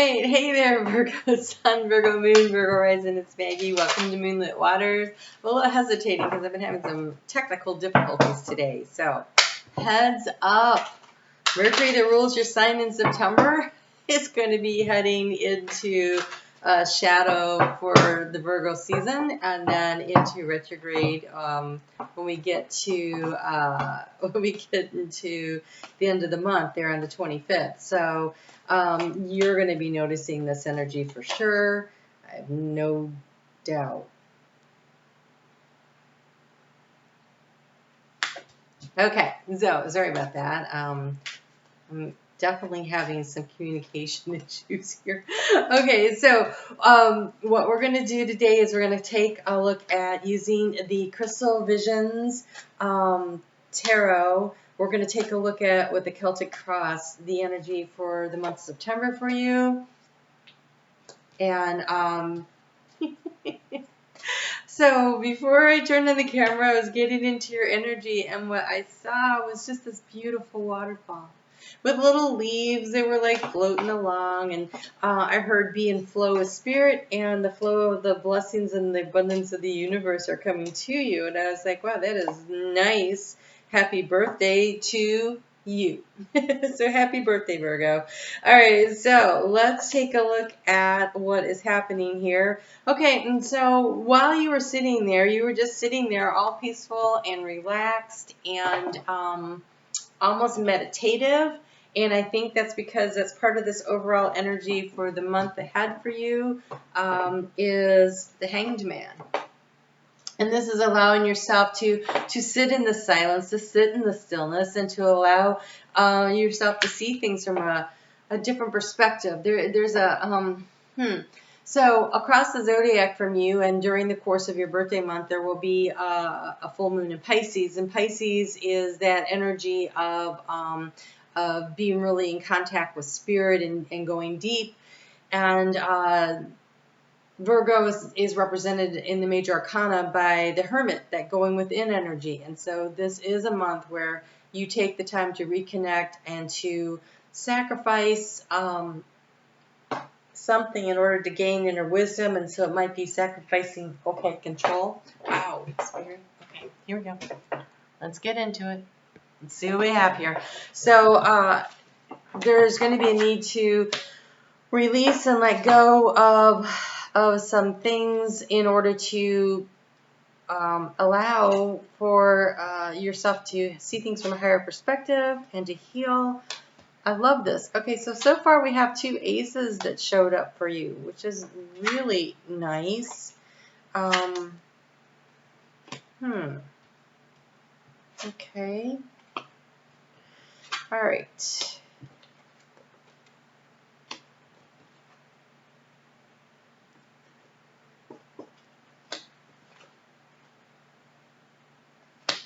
right, hey there, Virgo Sun, Virgo Moon, Virgo Rising. It's Maggie. Welcome to Moonlit Waters. I'm a little hesitating because I've been having some technical difficulties today. So, heads up. Mercury that rules your sign in September is going to be heading into shadow for the Virgo season, and then into retrograde when we get into the end of the month there on the 25th. So you're going to be noticing this energy for sure. I have no doubt. Okay, so sorry about that. I'm definitely having some communication issues here. Okay, so what we're going to do today is we're going to take a look at using the Crystal Visions Tarot. We're going to take a look at with the Celtic Cross, the energy for the month of September for you. And so before I turned on the camera, I was getting into your energy, and what I saw was just this beautiful waterfall with little leaves. They were like floating along, and I heard be in flow with spirit, and the flow of the blessings and the abundance of the universe are coming to you. And I was like, wow, that is nice. Happy birthday to you. So happy birthday, Virgo. All right, so let's take a look at what is happening here. Okay, and so while you were sitting there, you were just sitting there all peaceful and relaxed and almost meditative. And I think that's because that's part of this overall energy for the month ahead for you is the Hanged Man. And this is allowing yourself to sit in the silence, to sit in the stillness, and to allow yourself to see things from a different perspective. There's a So across the zodiac from you, and during the course of your birthday month, there will be a full moon in Pisces. And Pisces is that energy of being really in contact with spirit and going deep. And Virgo is represented in the major arcana by the Hermit, that going within energy. And so this is a month where you take the time to reconnect and to sacrifice something in order to gain inner wisdom. And so it might be sacrificing, control. Wow, Spirit. Okay, here we go. Let's get into it. Let's see what we have here. So there's going to be a need to release and let go of some things in order to allow for yourself to see things from a higher perspective and to heal. I love this. Okay, so far we have 2 aces that showed up for you, which is really nice. Okay. All right.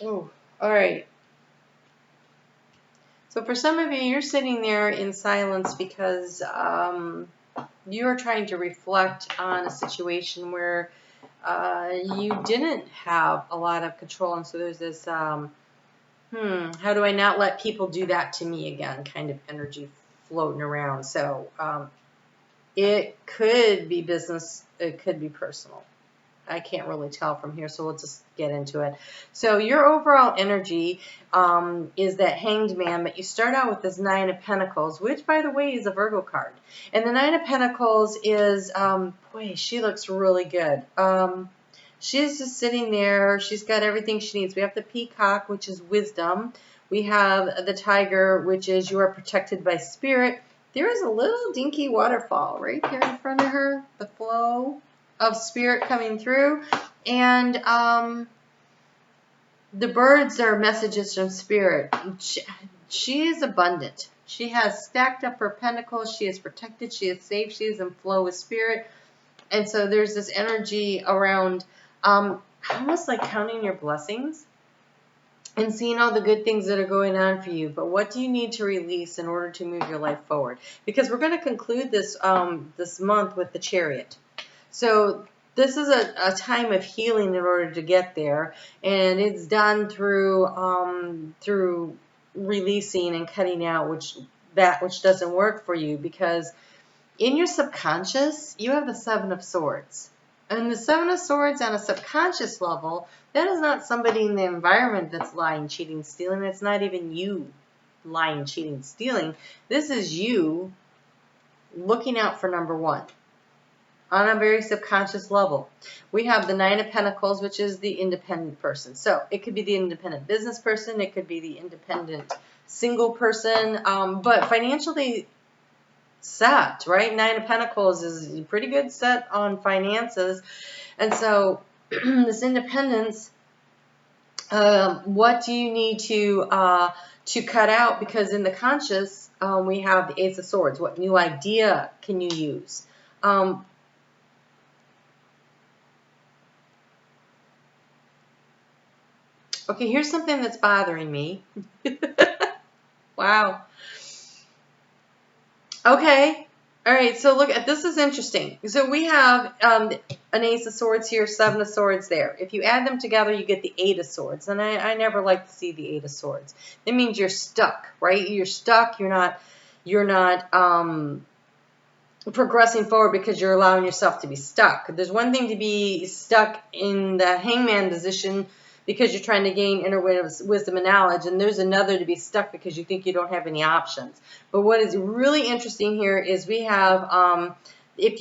Oh, all right. So for some of you, you're sitting there in silence because you're trying to reflect on a situation where you didn't have a lot of control. And so there's this, how do I not let people do that to me again kind of energy floating around. So it could be business, it could be personal. I can't really tell from here, so we'll just get into it. So your overall energy is that Hanged Man, but you start out with this 9 of Pentacles, which, by the way, is a Virgo card. And the 9 of Pentacles is, boy, she looks really good. She's just sitting there. She's got everything she needs. We have the Peacock, which is wisdom. We have the Tiger, which is you are protected by spirit. There is a little dinky waterfall right here in front of her, the flow of spirit coming through, and the birds are messages from spirit. She is abundant. She has stacked up her pentacles. She is protected. She is safe. She is in flow with spirit. And so there's this energy around almost like counting your blessings and seeing all the good things that are going on for you. But what do you need to release in order to move your life forward? Because we're going to conclude this this month with the Chariot. So this is a time of healing in order to get there, and it's done through releasing and cutting out which doesn't work for you, because In your subconscious, you have the Seven of Swords. And the Seven of Swords on a subconscious level, that is not somebody in the environment that's lying, cheating, stealing. It's not even you lying, cheating, stealing. This is you looking out for number one on a very subconscious level. We have the Nine of Pentacles, which is the independent person. So it could be the independent business person. It could be the independent single person. But financially set, right? Nine of Pentacles is a pretty good set on finances. And so this independence, what do you need to cut out? Because in the conscious, we have the Ace of Swords. What new idea can you use? Okay, here's something that's bothering me. Wow. Okay. All right, so look at this. Is interesting. So we have an Ace of Swords here, Seven of Swords there. If you add them together, you get the Eight of Swords. And I never like to see the Eight of Swords. It means you're stuck, right? You're stuck. You're not progressing forward because you're allowing yourself to be stuck. There's one thing to be stuck in the hangman position because you're trying to gain inner wisdom and knowledge, and there's another to be stuck because you think you don't have any options. But what is really interesting here is we have, in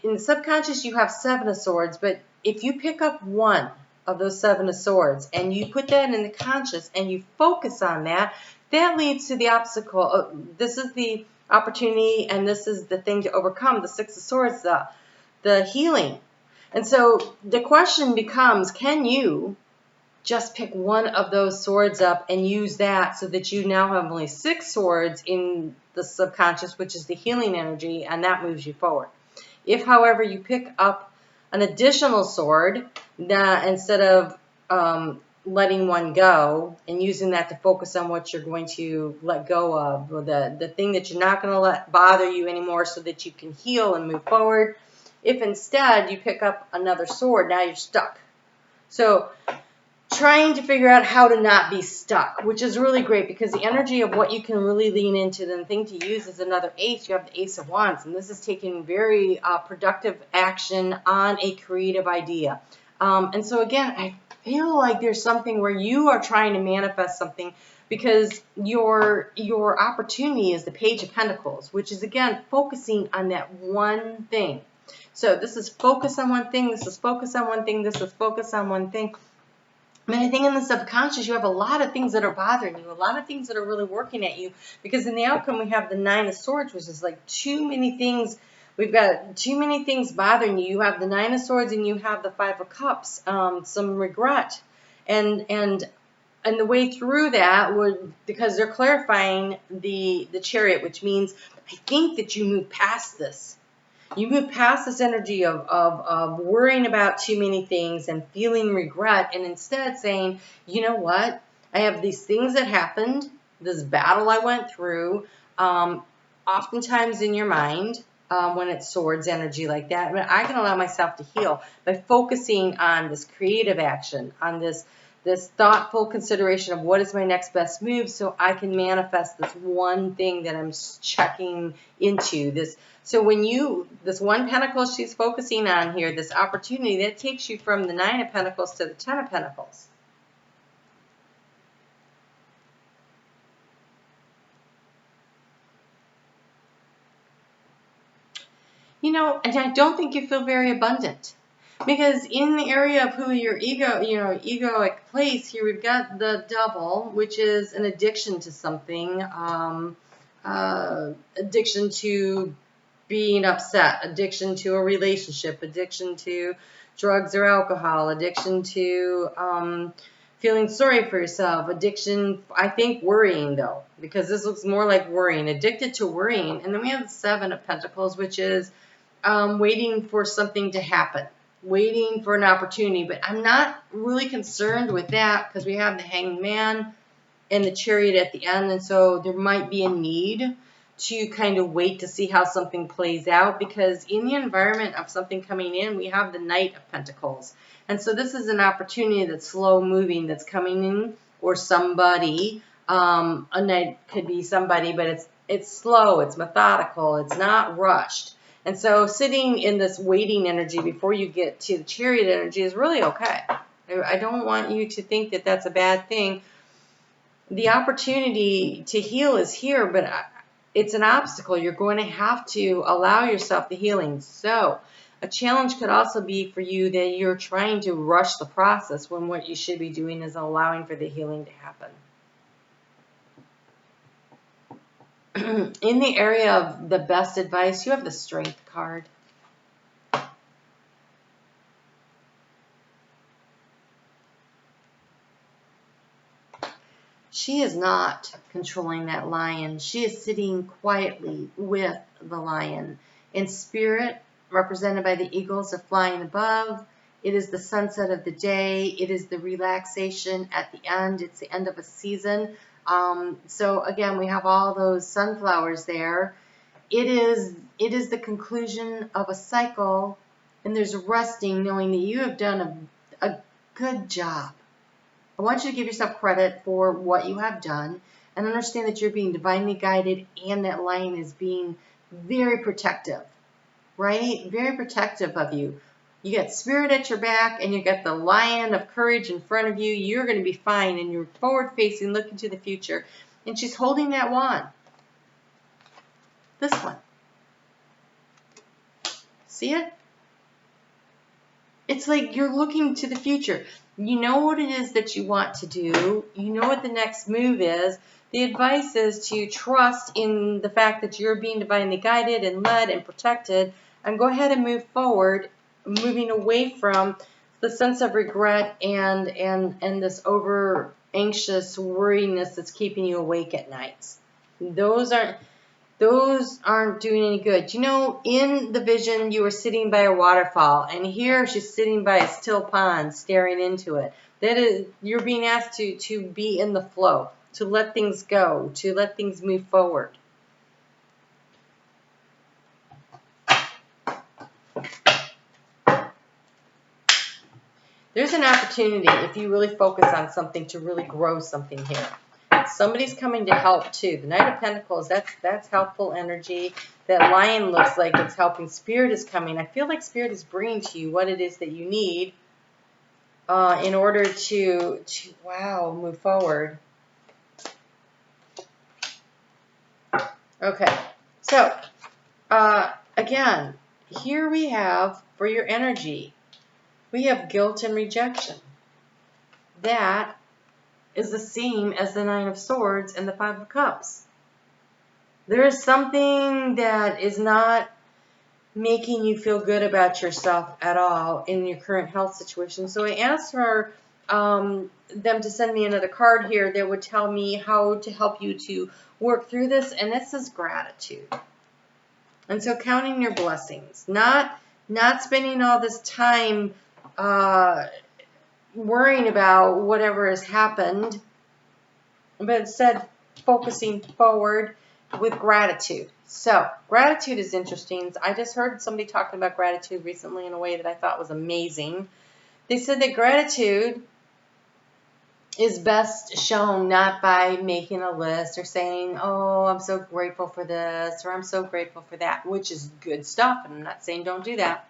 the subconscious, you have Seven of Swords, but if you pick up one of those Seven of Swords and you put that in the conscious and you focus on that, that leads to the obstacle. This is the opportunity, and this is the thing to overcome, the Six of Swords, the healing. And so the question becomes, can you just pick one of those swords up and use that so that you now have only 6 swords in the subconscious, which is the healing energy, and that moves you forward. If, however, you pick up an additional sword, that instead of letting one go and using that to focus on what you're going to let go of, or the thing that you're not going to let bother you anymore so that you can heal and move forward, if instead you pick up another sword, now you're stuck. So trying to figure out how to not be stuck, which is really great because the energy of what you can really lean into, the thing to use is another ace. You have the Ace of Wands, and this is taking very productive action on a creative idea. And so again, I feel like there's something where you are trying to manifest something because your opportunity is the Page of Pentacles, which is again focusing on that one thing. So this is focus on one thing, this is focus on one thing, this is focus on one thing. I mean, I think in the subconscious, you have a lot of things that are bothering you, a lot of things that are really working at you, because in the outcome, we have the Nine of Swords, which is like too many things. We've got too many things bothering you. You have the Nine of Swords and you have the Five of Cups, some regret. And the way through that would, because they're clarifying the Chariot, which means I think that you move past this. You move past this energy of worrying about too many things and feeling regret, and instead saying, you know what? I have these things that happened, this battle I went through, oftentimes in your mind, when it's swords energy like that, but I can allow myself to heal by focusing on this creative action, on this thoughtful consideration of what is my next best move so I can manifest this one thing that I'm checking into. So when this one pentacle she's focusing on here, this opportunity, that takes you from the Nine of Pentacles to the Ten of Pentacles. You know, and I don't think you feel very abundant. Because in the area of who your egoic place here, we've got the Devil, which is an addiction to something, addiction to being upset, addiction to a relationship, addiction to drugs or alcohol, addiction to feeling sorry for yourself, addiction, I think worrying though, because this looks more like worrying, addicted to worrying. And then we have the Seven of Pentacles, which is waiting for something to happen, waiting for an opportunity. But I'm not really concerned with that because we have the Hanged Man and the Chariot at the end. And so there might be a need to kind of wait to see how something plays out, because in the environment of something coming in, we have the Knight of Pentacles. And so this is an opportunity that's slow moving, that's coming in, or somebody A knight could be somebody, but it's slow, it's methodical, it's not rushed. And so sitting in this waiting energy before you get to the Chariot energy is really okay. I don't want you to think that that's a bad thing. The opportunity to heal is here, but it's an obstacle. You're going to have to allow yourself the healing. So a challenge could also be for you that you're trying to rush the process when what you should be doing is allowing for the healing to happen. In the area of the best advice, you have the Strength card. She is not controlling that lion. She is sitting quietly with the lion. In spirit, represented by the eagles are flying above. It is the sunset of the day. It is the relaxation at the end. It's the end of a season. So again, we have all those sunflowers there. It is the conclusion of a cycle, and there's resting, knowing that you have done a good job. I want you to give yourself credit for what you have done and understand that you're being divinely guided, and that lion is being very protective, right? Very protective of you. You got spirit at your back and you got the lion of courage in front of you. You're going to be fine, and you're forward facing, looking to the future. And she's holding that wand. This one. See it? It's like you're looking to the future. You know what it is that you want to do. You know what the next move is. The advice is to trust in the fact that you're being divinely guided and led and protected, and go ahead and move forward, moving away from the sense of regret and this over anxious worriness that's keeping you awake at nights. Those aren't doing any good. You know, in the vision, you were sitting by a waterfall, and here she's sitting by a still pond, staring into it. That is, you're being asked to be in the flow, to let things go, to let things move forward. There's an opportunity, if you really focus on something, to really grow something here. Somebody's coming to help too. The Knight of Pentacles, that's helpful energy. That lion looks like it's helping. Spirit is coming. I feel like Spirit is bringing to you what it is that you need in order to move forward. Okay, so again, here we have, for your energy, we have guilt and rejection. That is the same as the Nine of Swords and the Five of Cups. There is something that is not making you feel good about yourself at all in your current health situation. So I asked for them to send me another card here that would tell me how to help you to work through this, and this is gratitude. And so counting your blessings, not spending all this time worrying about whatever has happened, but instead focusing forward with gratitude. So gratitude is interesting. I just heard somebody talking about gratitude recently in a way that I thought was amazing. They said that gratitude is best shown not by making a list or saying, oh, I'm so grateful for this, or I'm so grateful for that, which is good stuff, and I'm not saying don't do that.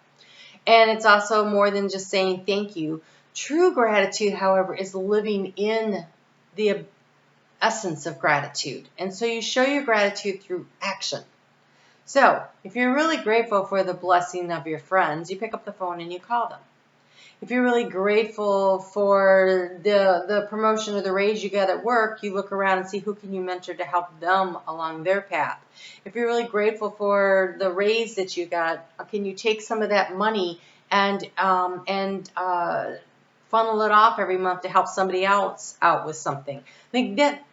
And it's also more than just saying thank you. True gratitude, however, is living in the essence of gratitude. And so you show your gratitude through action. So if you're really grateful for the blessing of your friends, you pick up the phone and you call them. If you're really grateful for the promotion or the raise you got at work, you look around and see who can you mentor to help them along their path. If you're really grateful for the raise that you got, can you take some of that money and funnel it off every month to help somebody else out with something? I think that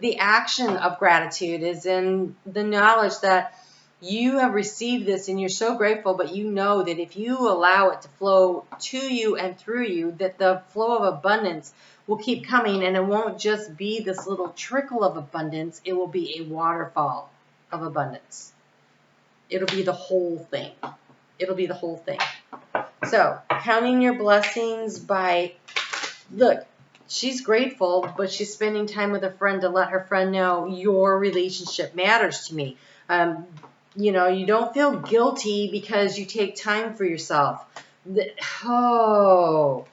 the action of gratitude is in the knowledge that you have received this and you're so grateful, but you know that if you allow it to flow to you and through you, that the flow of abundance will keep coming, and it won't just be this little trickle of abundance. It will be a waterfall of abundance. It'll be the whole thing. It'll be the whole thing. So counting your blessings by, look, she's grateful, but she's spending time with a friend to let her friend know your relationship matters to me. You know, you don't feel guilty because you take time for yourself. Oh.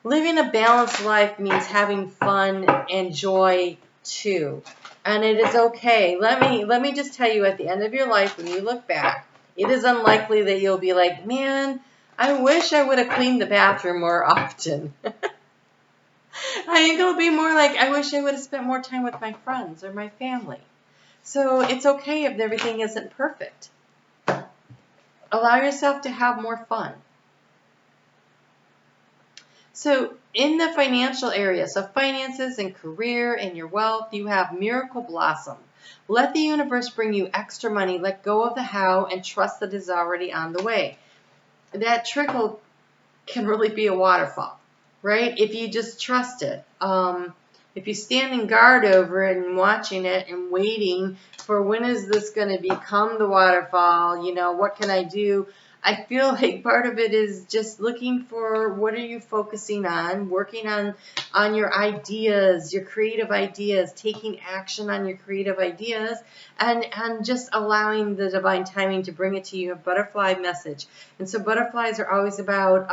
Living a balanced life means having fun and joy too. And it is okay. Let me just tell you, at the end of your life, when you look back, it is unlikely that you'll be like, man, I wish I would have cleaned the bathroom more often. I think it'll be more like, I wish I would have spent more time with my friends or my family. So it's okay if everything isn't perfect. Allow yourself to have more fun. So in the financial area, so finances and career and your wealth, you have miracle blossom. Let the universe bring you extra money. Let go of the how and trust that it is already on the way. That trickle can really be a waterfall, right? If you just trust it. If you stand in guard over it and watching it and waiting for when is this going to become the waterfall, you know, what can I do? I feel like part of it is just looking for what are you focusing on, working on your ideas, your creative ideas, taking action on your creative ideas, and just allowing the divine timing to bring it to you, a butterfly message. And so butterflies are always about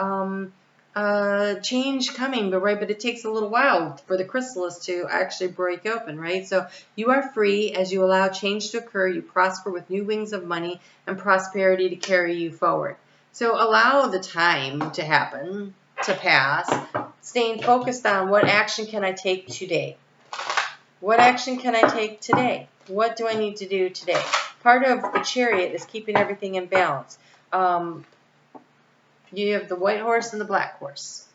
change coming, but it takes a little while for the chrysalis to actually break open, right? So you are free as you allow change to occur. You prosper with new wings of money and prosperity to carry you forward. So allow the time to happen, to pass, staying focused on what action can I take today? What action can I take today? What do I need to do today? Part of the chariot is keeping everything in balance. You have the white horse and the black horse.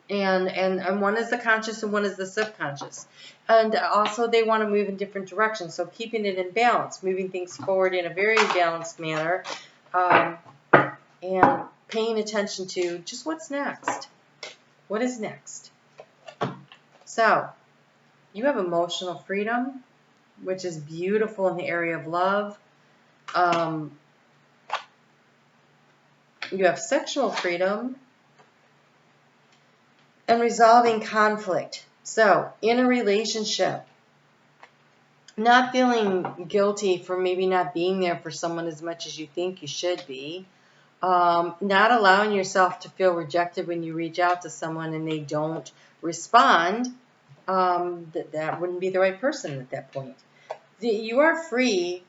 And one is the conscious and one is the subconscious. And also they want to move in different directions. So keeping it in balance, moving things forward in a very balanced manner, and paying attention to just what's next. What is next? So you have emotional freedom, which is beautiful in the area of love. You have sexual freedom and resolving conflict. So in a relationship, not feeling guilty for maybe not being there for someone as much as you think you should be. Not allowing yourself to feel rejected when you reach out to someone and they don't respond. That wouldn't be the right person at that point. You are free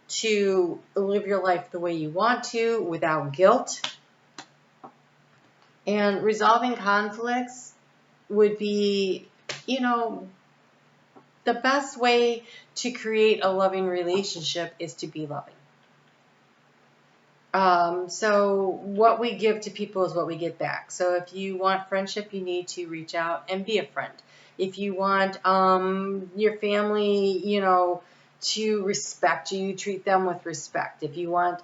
to live your life the way you want to without guilt. And resolving conflicts would be, you know, the best way to create a loving relationship is to be loving. So what we give to people is what we get back. So if you want friendship, you need to reach out and be a friend. If you want your family, you know, to respect you, treat them with respect. If you want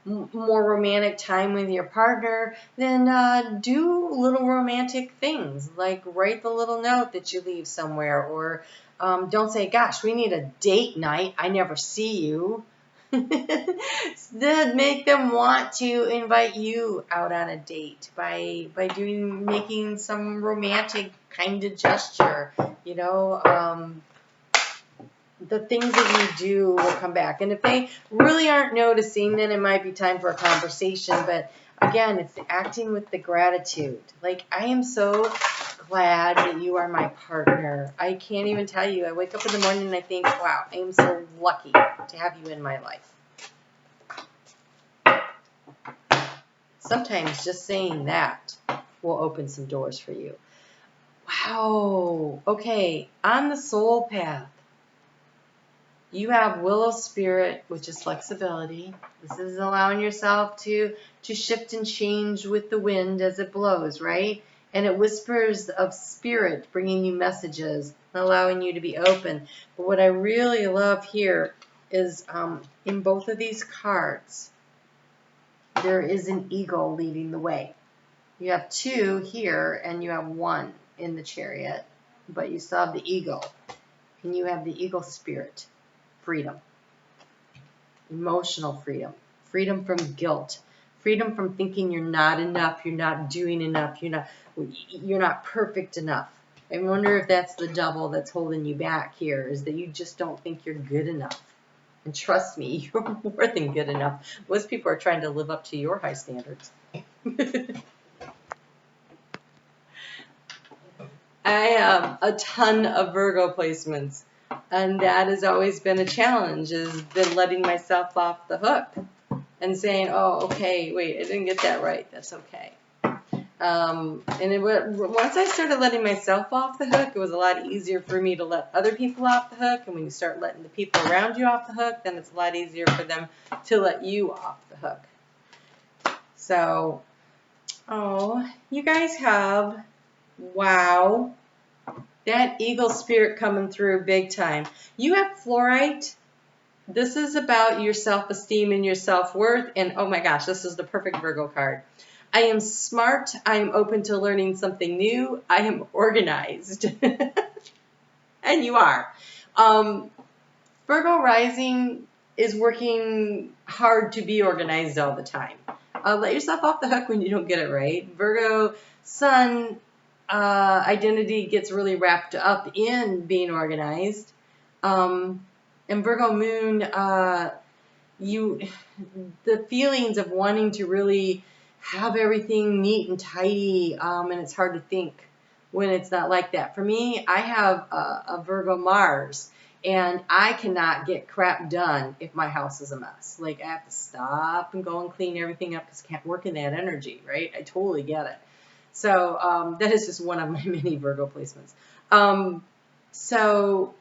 more romantic time with your partner, then do little romantic things, like write the little note that you leave somewhere, or don't say, gosh, we need a date night, I never see you. Instead, make them want to invite you out on a date by making some romantic kind of gesture. You know, the things that you do will come back. And if they really aren't noticing, then it might be time for a conversation. But again, it's acting with the gratitude. Like, I am so glad that you are my partner. I can't even tell you. I wake up in the morning and I think, wow, I am so lucky to have you in my life. Sometimes just saying that will open some doors for you. Wow. Okay, on the soul path, you have Willow Spirit, which is flexibility. This is allowing yourself to shift and change with the wind as it blows, right? And it whispers of spirit, bringing you messages, allowing you to be open. But what I really love here is in both of these cards, there is an eagle leading the way. You have two here, and you have one in the chariot, but you still have the eagle. And you have the eagle spirit. Freedom, emotional freedom, freedom from guilt, Freedom from thinking you're not enough, you're not doing enough, you're not perfect enough. I wonder if that's the devil that's holding you back here, is that you just don't think you're good enough. And trust me, you're more than good enough. Most people are trying to live up to your high standards. I have a ton of Virgo placements, and that has always been a challenge, is been letting myself off the hook and saying, oh, okay, wait, I didn't get that right. That's okay. Once I started letting myself off the hook, it was a lot easier for me to let other people off the hook. And when you start letting the people around you off the hook, then it's a lot easier for them to let you off the hook. So, oh, you guys have, wow, that eagle spirit coming through big time. You have fluorite. This is about your self-esteem and your self-worth. And oh my gosh, this is the perfect Virgo card. I am smart. I am open to learning something new. I am organized. And you are. Virgo rising is working hard to be organized all the time. Let yourself off the hook when you don't get it right. Virgo sun identity gets really wrapped up in being organized. And Virgo moon, the feelings of wanting to really have everything neat and tidy, and it's hard to think when it's not like that. For me, I have a Virgo Mars, and I cannot get crap done if my house is a mess. Like, I have to stop and go and clean everything up because I can't work in that energy, right? I totally get it. So that is just one of my many Virgo placements. So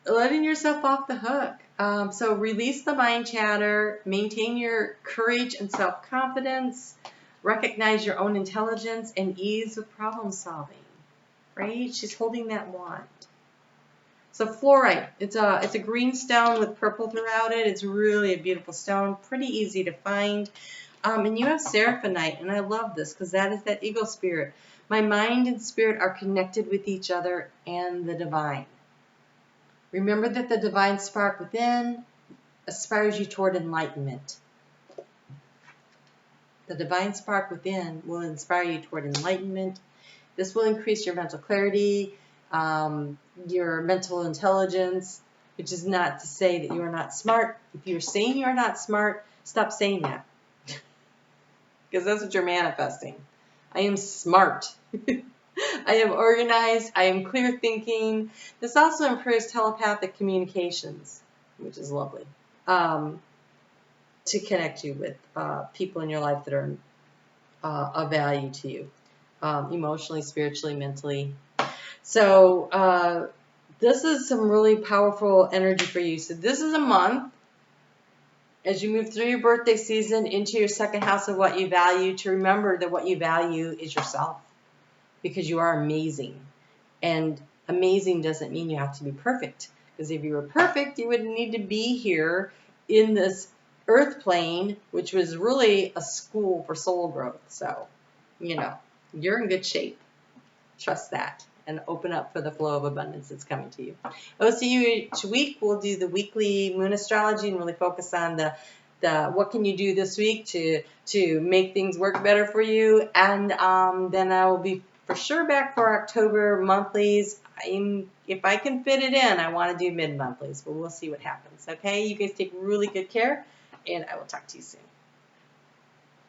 letting yourself off the hook. So release the mind chatter, maintain your courage and self-confidence, recognize your own intelligence and ease with problem solving, right? She's holding that wand. So fluorite, it's a green stone with purple throughout it. It's really a beautiful stone, pretty easy to find. And you have seraphinite, and I love this because that is that eagle spirit. My mind and spirit are connected with each other and the divine. Remember that the divine spark within aspires you toward enlightenment. The divine spark within will inspire you toward enlightenment. This will increase your mental clarity, your mental intelligence, which is not to say that you are not smart. If you're saying you are not smart, stop saying that. Because that's what you're manifesting. I am smart. I am organized. I am clear thinking. This also improves telepathic communications, which is lovely, to connect you with people in your life that are of value to you, emotionally, spiritually, mentally. So this is some really powerful energy for you. So this is a month, as you move through your birthday season into your second house of what you value, to remember that what you value is yourself, because you are amazing. And amazing doesn't mean you have to be perfect, because if you were perfect, you wouldn't need to be here in this earth plane, which was really a school for soul growth. So, you're in good shape. Trust that. And open up for the flow of abundance that's coming to you. I'll see you each week. We'll do the weekly moon astrology and really focus on the what can you do this week to make things work better for you. And then I will be for sure back for October monthlies. If I can fit it in, I want to do mid-monthlies, but we'll see what happens. Okay, you guys take really good care, and I will talk to you soon.